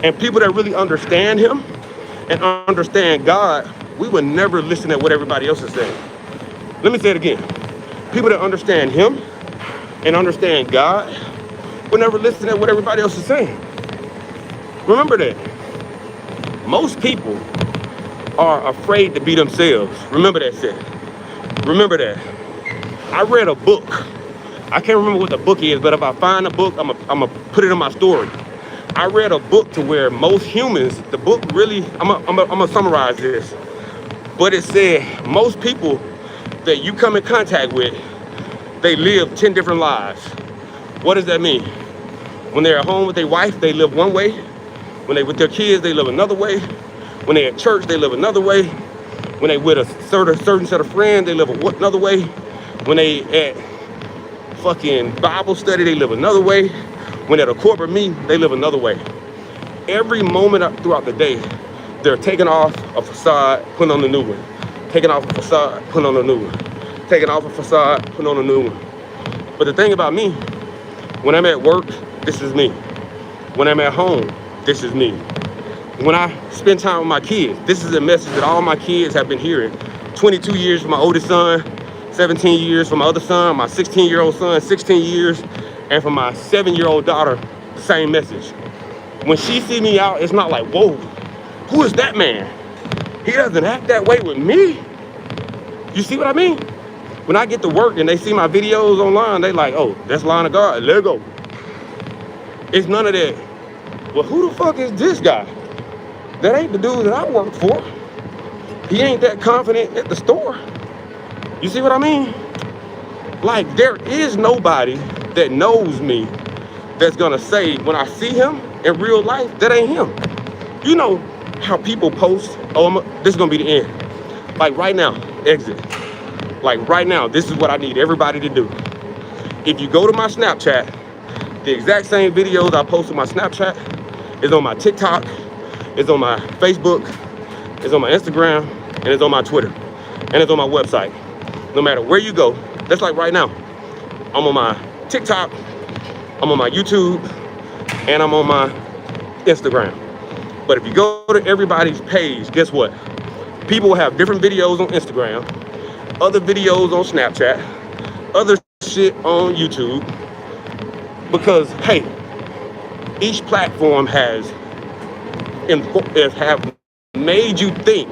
And people that really understand him and understand God, we would never listen to what everybody else is saying. Let me say it again. People that understand him and understand God will never listen to what everybody else is saying. Remember that. Most people are afraid to be themselves. Remember that shit. Remember that. I read a book. I can't remember what the book is, but if I find a book, I'm gonna put it in my story. I read a book to where most humans, the book really, I'm gonna summarize this, but it said most people that you come in contact with, they live 10 different lives. What does that mean? When they're at home with their wife, they live one way. When they with their kids, they live another way. When they're at church, they live another way. When they with a certain set of friends, they live another way. When they at fucking Bible study, they live another way. When at a corporate meeting, they live another way. Every moment throughout the day, they're taking off a facade, putting on a new one. Taking off a facade, putting on a new one. Taking off a facade, putting on a new one. But the thing about me, when I'm at work, this is me. When I'm at home, this is me. When I spend time with my kids, this is a message that all my kids have been hearing. 22 years for my oldest son, 17 years for my other son, my 16-year-old son, 16 years, and for my 7-year-old daughter, the same message. When she see me out, it's not like, whoa, who is that man? He doesn't act that way with me. You see what I mean? When I get to work and they see my videos online, they like, oh, that's line of God, let go. It's none of that. Well, who the fuck is this guy? That ain't the dude that I work for. He ain't that confident at the store. You see what I mean? Like, there is nobody that knows me that's gonna say, when I see him in real life, that ain't him. You know how people post, oh, this is gonna be the end. Like right now, exit. Like right now, this is what I need everybody to do. If you go to my Snapchat, the exact same videos I post on my Snapchat is on my TikTok, it's on my Facebook, it's on my Instagram, and it's on my Twitter, and it's on my website. No matter where you go, that's like right now. I'm on my TikTok, I'm on my YouTube, and I'm on my Instagram. But if you go to everybody's page, guess what? People will have different videos on Instagram, other videos on Snapchat, other shit on YouTube. Because, hey, each platform have made you think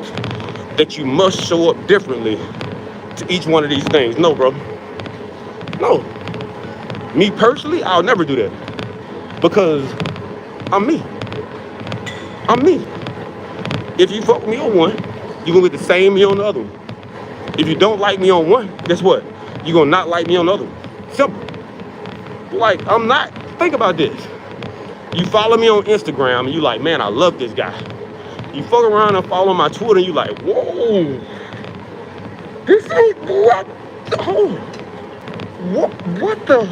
that you must show up differently to each one of these things. No, bro. No. Me personally, I'll never do that. Because I'm me. I'm me. If you fuck with me on one, you're gonna get the same me on the other one. If you don't like me on one, guess what? You're gonna not like me on the other one. Simple. Like, I'm not, think about this. You follow me on Instagram and you like, man, I love this guy. You fuck around and follow my Twitter and you like, whoa, this ain't what the oh, what the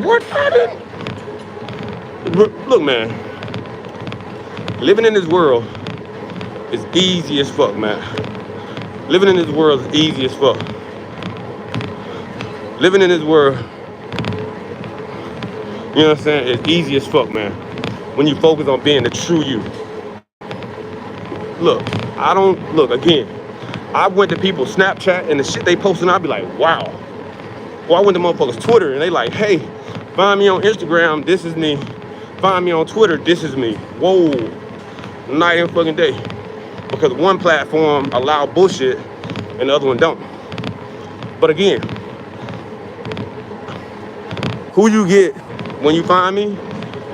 what I didn't look, man. Living in this world is easy as fuck, man. Living in this world is easy as fuck. Living in this world, you know what I'm saying, is easy as fuck, man. When you focus on being the true you. Look, again, I went to people's Snapchat and the shit they posting, I'd be like, wow. Or I went to motherfuckers' Twitter and they like, hey, find me on Instagram, this is me. Find me on Twitter, this is me. Whoa, night and fucking day. Because one platform allow bullshit and the other one don't. But again, who you get when you find me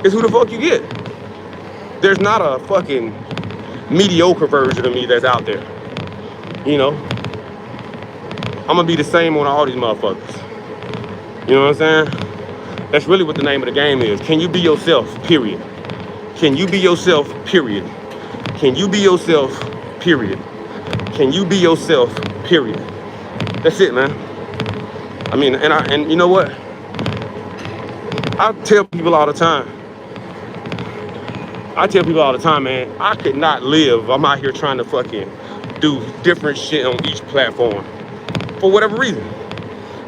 is who the fuck you get. There's not a fucking mediocre version of me that's out there. You know? I'm gonna be the same on all these motherfuckers. You know what I'm saying? That's really what the name of the game is. Can you be yourself, period? Can you be yourself, period? Can you be yourself, period? Can you be yourself, period? That's it, man. I mean, and you know what? I tell people all the time, man, I could not live. I'm out here trying to fucking do different shit on each platform for whatever reason.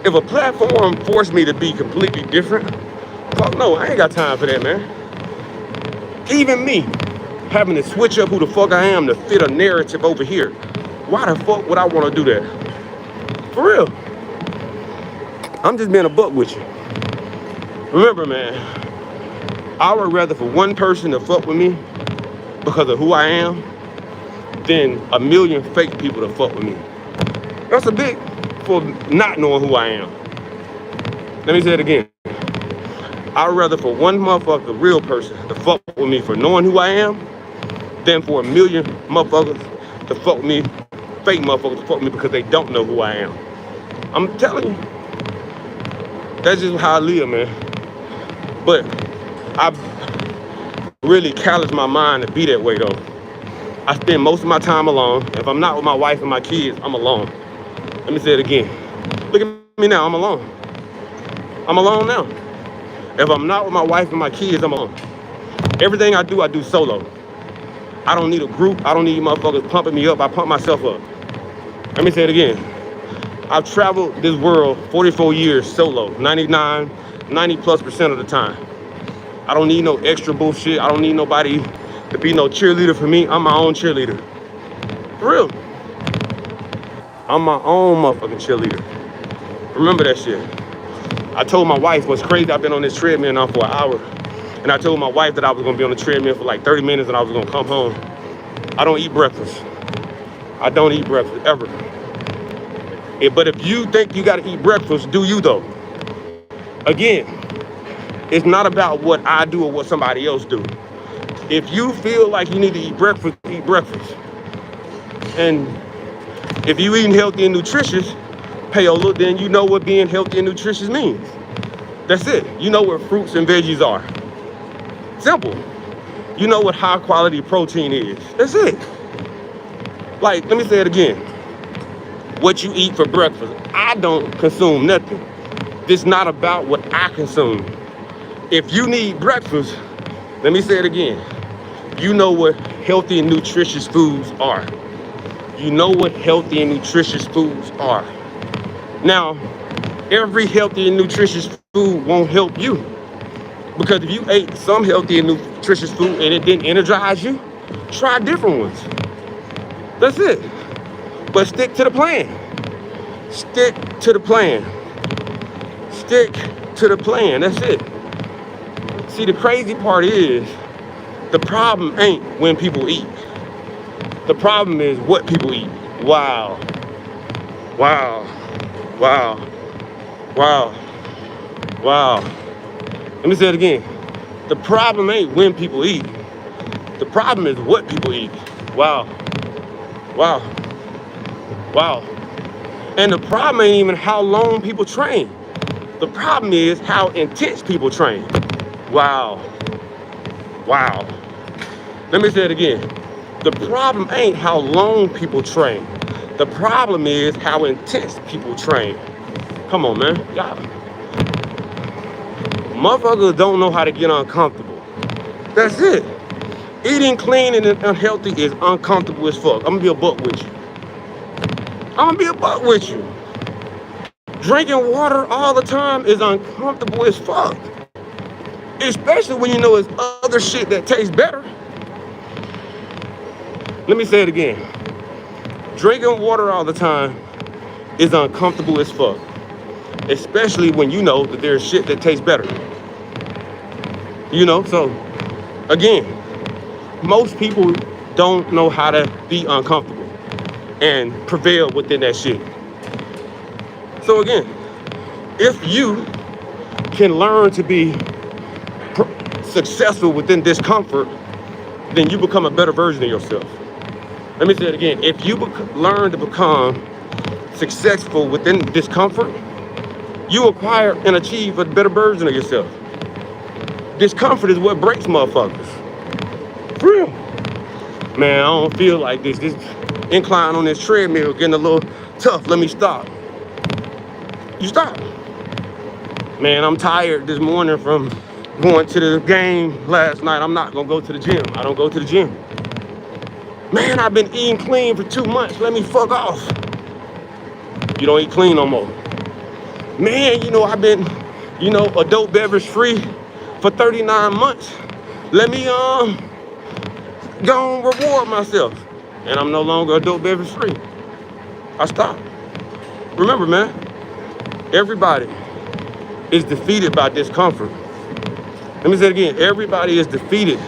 If a platform forced me to be completely different, fuck no, I ain't got time for that, man. Even me, having to switch up who the fuck I am to fit a narrative over here. Why the fuck would I want to do that? For real. I'm just being a buck with you. Remember, man, I would rather for one person to fuck with me because of who I am than a million fake people to fuck with me. That's a big for not knowing who I am. Let me say it again. I'd rather for one motherfucker, real person, to fuck with me for knowing who I am than for a million motherfuckers to fuck with me, fake motherfuckers to fuck with me because they don't know who I am. I'm telling you. That's just how I live, man. But I really callous my mind to be that way, though. I spend most of my time alone. If I'm not with my wife and my kids, I'm alone. Let me say it again. Look at me now, I'm alone. I'm alone now. If I'm not with my wife and my kids, I'm alone. Everything I do solo. I don't need a group. I don't need motherfuckers pumping me up. I pump myself up. Let me say it again. I've traveled this world 44 years solo, 90+% of the time. I don't need no extra bullshit. I don't need nobody to be no cheerleader for me. I'm my own cheerleader. For real. I'm my own motherfucking cheerleader. Remember that shit. I told my wife what's crazy. I've been on this treadmill now for an hour. And I told my wife that I was gonna be on the treadmill for like 30 minutes and I was gonna come home. I don't eat breakfast. I don't eat breakfast ever. But if you think you gotta eat breakfast, do you though? Again, it's not about what I do or what somebody else do. If you feel like you need to eat breakfast, eat breakfast. And if you eating healthy and nutritious, Payola, then you know what being healthy and nutritious means. That's it. You know what fruits and veggies are. Simple. You know what high quality protein is. That's it. Like, let me say it again. What you eat for breakfast. I don't consume nothing. This is not about what I consume. If you need breakfast, let me say it again. You know what healthy and nutritious foods are. You know what healthy and nutritious foods are. Now, every healthy and nutritious food won't help you. Because if you ate some healthy and nutritious food and it didn't energize you, try different ones. That's it. But stick to the plan. Stick to the plan. Stick to the plan. That's it. See, the crazy part is, the problem ain't when people eat. The problem is what people eat. Wow. Wow. Wow. Wow. Wow. Let me say it again. The problem ain't when people eat. The problem is what people eat. Wow. Wow. Wow. And the problem ain't even how long people train. The problem is how intense people train. Wow. Wow. Let me say it again. The problem ain't how long people train. The problem is how intense people train. Come on, man. Y'all, motherfuckers don't know how to get uncomfortable. That's it. Eating clean and unhealthy is uncomfortable as fuck. I'm gonna be a buck with you. I'm gonna be a buck with you. Drinking water all the time is uncomfortable as fuck. Especially when you know it's other shit that tastes better. Let me say it again. Drinking water all the time is uncomfortable as fuck. Especially when you know that there's shit that tastes better. You know, so again, most people don't know how to be uncomfortable and prevail within that shit. So again, if you can learn to be successful within discomfort, then you become a better version of yourself. Let me say it again. If you learn to become successful within discomfort, you acquire and achieve a better version of yourself. Discomfort is what breaks motherfuckers. For real. Man, I don't feel like this. This incline on this treadmill getting a little tough. Let me stop. You stop. Man, I'm tired this morning from going to the game last night. I'm not gonna go to the gym. I don't go to the gym. Man, I've been eating clean for 2 months. Let me fuck off. You don't eat clean no more. Man, I've been, adult beverage free for 39 months. Let me go and reward myself. And I'm no longer adult beverage free. I stopped. Remember, man, everybody is defeated by discomfort. Let me say it again. Everybody is defeated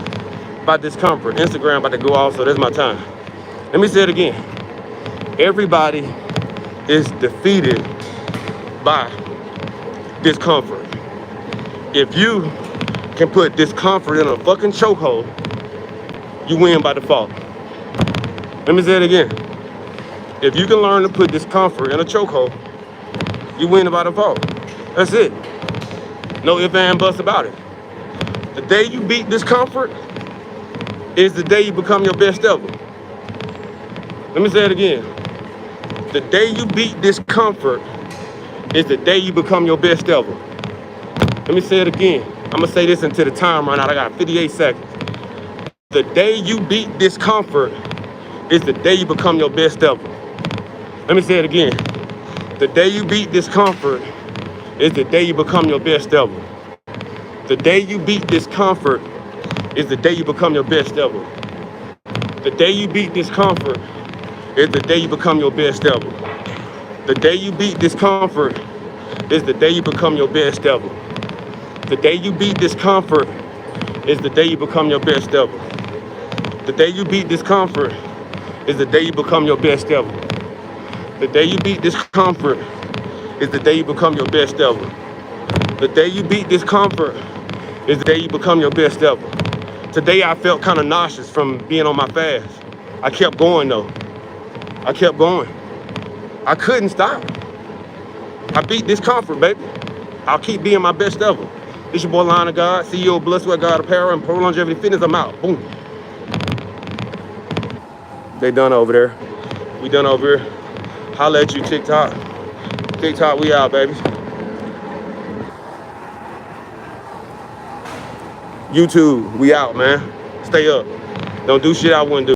by discomfort. Instagram about to go off, so that's my time. Let me say it again. Everybody is defeated by discomfort. If you can put discomfort in a fucking chokehold, you win by default. Let me say it again. If you can learn to put discomfort in a chokehold, you win by default. That's it. No ifs, ands, buts about it. The day you beat discomfort is the day you become your best ever. Let me say it again. The day you beat discomfort is the day you become your best ever. Let me say it again. I'm gonna say this until the time run out. I got 58 seconds. The day you beat discomfort is the day you become your best ever. Let me say it again. The day you beat discomfort is the day you become your best ever. The day you beat discomfort is the day you become your best ever. The day you beat discomfort is the day you become your best ever. The day you beat discomfort is the day you become your best ever. The day you beat discomfort is the day you become your best ever. The day you beat discomfort is the day you become your best ever. The day you beat discomfort is the day you become your best ever. The day you beat discomfort is the day you become your best ever. Today I felt kind of nauseous from being on my fast. I kept going though. I kept going. I couldn't stop. I beat discomfort, baby. I'll keep being my best ever. This your boy, Line of God, CEO of Blood, Sweat, God Apparel, and Pro Longevity Fitness. I'm out. Boom. They done over there. We done over here. Holla at you, TikTok. TikTok, we out, baby. YouTube, we out, man. Stay up. Don't do shit I wouldn't do.